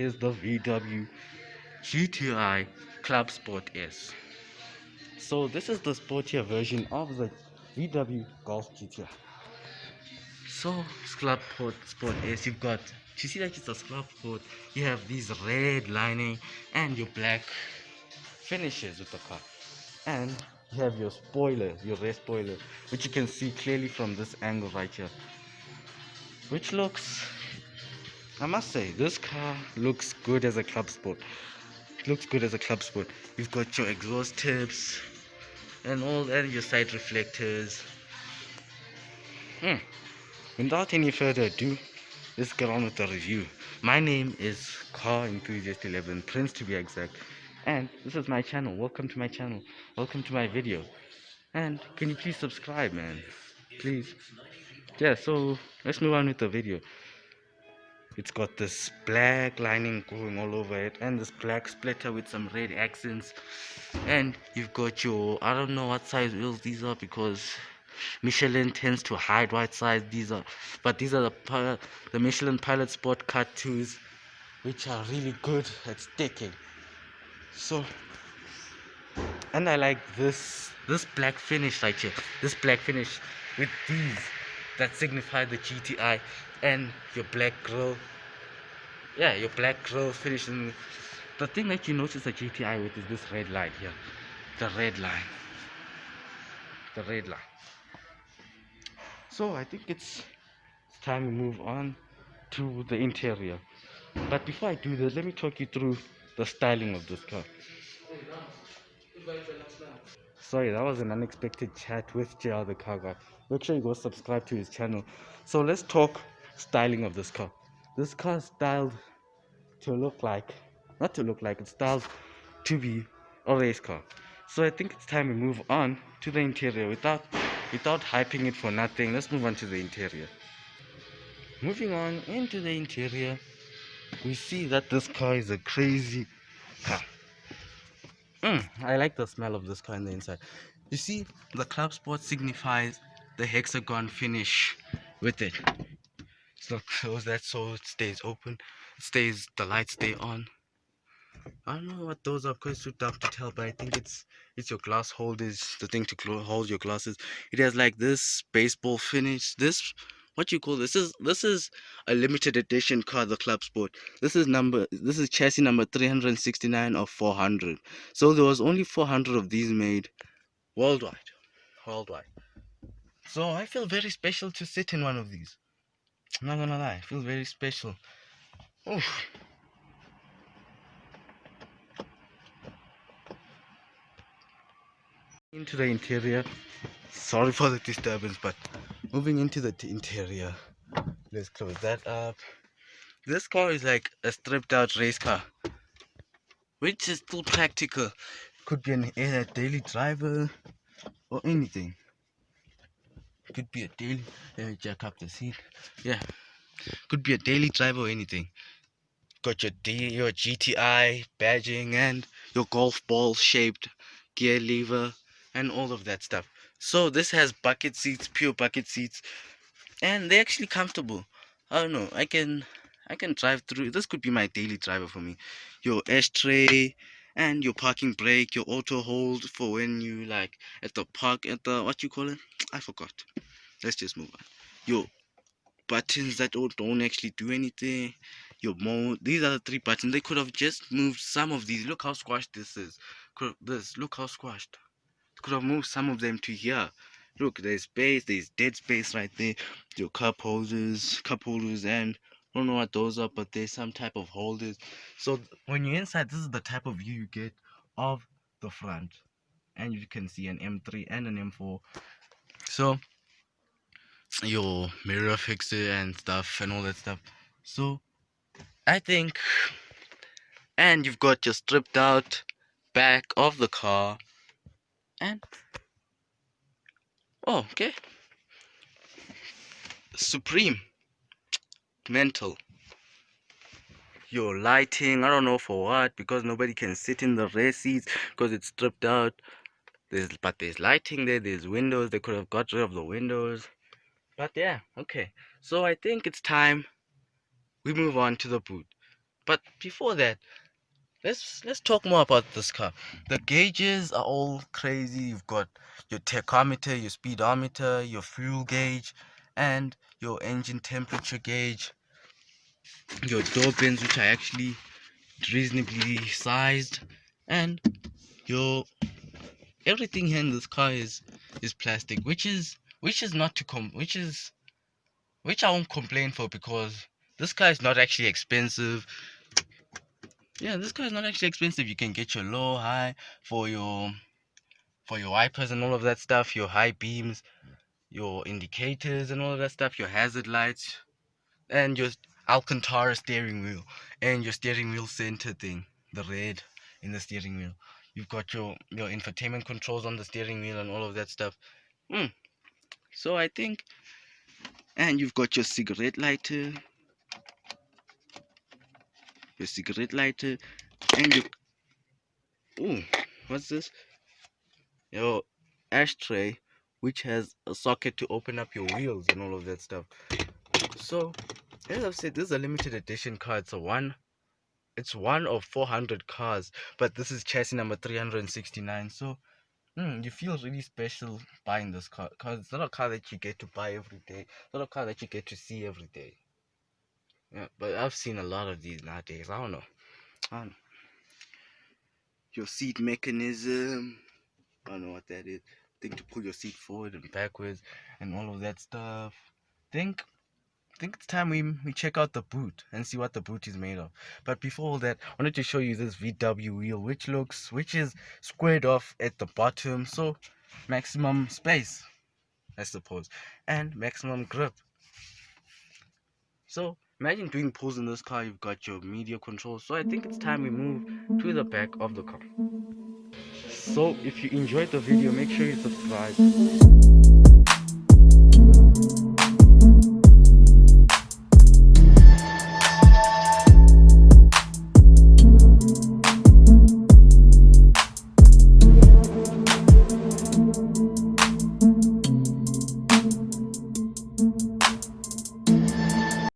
is the VW GTI Clubsport S. So this is the sportier version of the VW Golf GTI. So Sport S, you've got, you see that it's a Sport, you have these red lining and your black finishes with the car. And you have your spoiler, your rear spoiler, which you can see clearly from this angle right here. Which looks, I must say, this car looks good as a club sport. It looks good as a club sport. You've got your exhaust tips and all that, your side reflectors. Without any further ado, let's get on with the review. My name is Car Enthusiast 11, Prince to be exact, and this is my channel. Welcome to my channel. Welcome to my video. And can you please subscribe, man? Please. Yeah, so let's move on with the video. It's got this black lining going all over it and this black splitter with some red accents. And you've got your, I don't know what size wheels these are because Michelin tends to hide what size these are. But these are the Michelin Pilot Sport Cut 2s, which are really good at sticking. So, and I like this black finish right here. This black finish with these that signify the GTI and your black grille. Yeah, your black grille finish. And the thing that you notice the GTI with is this red line here. The red line. The red line. So I think it's time to move on to the interior. But before I do this, let me talk you through the styling of this car. Sorry, that was an unexpected chat with JR the car guy. Make sure you go subscribe to his channel. So let's talk styling of this car. This car is styled to look like, not to look like, it's styled to be a race car. So I think it's time to move on to the interior without hyping it for nothing. Let's move on to the interior. Moving on into the interior, we see that this car is a crazy car. I like the smell of this car on the inside. You see, the Club Sport signifies the hexagon finish with it. So close that so it stays open. The lights stay on. I don't know what those are because it's too dark to tell, but I think it's your glass holders, the thing to hold your glasses. It has like this baseball finish. What you call this is a limited edition car, the Club Sport. This is chassis number 369 of 400. So there was only 400 of these made worldwide. So I feel very special to sit in one of these. I'm not gonna lie, I feel very special. Oof. Into the interior. Sorry for the disturbance, but moving into the interior. Let's close that up. This car is like a stripped out race car, which is still practical. Could be a daily driver or anything. Could be a daily. Let me jack up the seat. Yeah, could be a daily driver or anything. Got your GTI badging and your golf ball shaped gear lever and all of that stuff. So this has bucket seats, pure bucket seats, and they're actually comfortable. I don't know, I can drive through. This could be my daily driver for me. Your ashtray and your parking brake, your auto hold for when you like at the park, at the, what you call it, I forgot. Let's just move on. Your buttons that don't actually do anything. Your mode, these are the 3 buttons. They could have just moved some of these. Look how squashed this is. Look how squashed. Could have moved some of them to here. Look, there's space, there's dead space right there. Your cup holders, and I don't know what those are, but there's some type of holders. So when you're inside, this is the type of view you get of the front. And you can see an M3 and an M4. So your mirror fixer and stuff and all that stuff. So I think, and you've got your stripped out back of the car, and oh, okay, supreme mental. Your lighting, I don't know for what, because nobody can sit in the rear seats because it's stripped out. But there's lighting there, there's windows. They could have got rid of the windows, but yeah, okay. So I think it's time we move on to the boot. But before that, let's talk more about this car. The gauges are all crazy. You've got your tachometer, your speedometer, your fuel gauge, and your engine temperature gauge, your door bins, which are actually reasonably sized, and your everything here in this car is plastic, which is not to which I won't complain for, because this car is not actually expensive. Yeah, this car is not actually expensive. You can get your low, high for your wipers and all of that stuff, your high beams, your indicators and all of that stuff, your hazard lights, and your Alcantara steering wheel, and your steering wheel center thing, the red in the steering wheel. You've got your infotainment controls on the steering wheel and all of that stuff. Mm. So I think, and you've got your cigarette lighter, and your ooh, what's this? Your ashtray, which has a socket to open up your wheels and all of that stuff. So, as I've said, this is a limited edition car. It's one of 400 cars, but this is chassis number 369. So, you feel really special buying this car, because it's not a car that you get to buy every day. It's not a car that you get to see every day. Yeah, but I've seen a lot of these nowadays. I don't know. I don't know. Your seat mechanism. I don't know what that is. Thing to pull your seat forward and backwards and all of that stuff. Think think it's time we check out the boot and see what the boot is made of. But before all that, I wanted to show you this VW wheel, which is squared off at the bottom, so maximum space, I suppose, and maximum grip. So imagine doing pulls in this car. You've got your media controls. So I think it's time we move to the back of the car. So if you enjoyed the video, make sure you subscribe.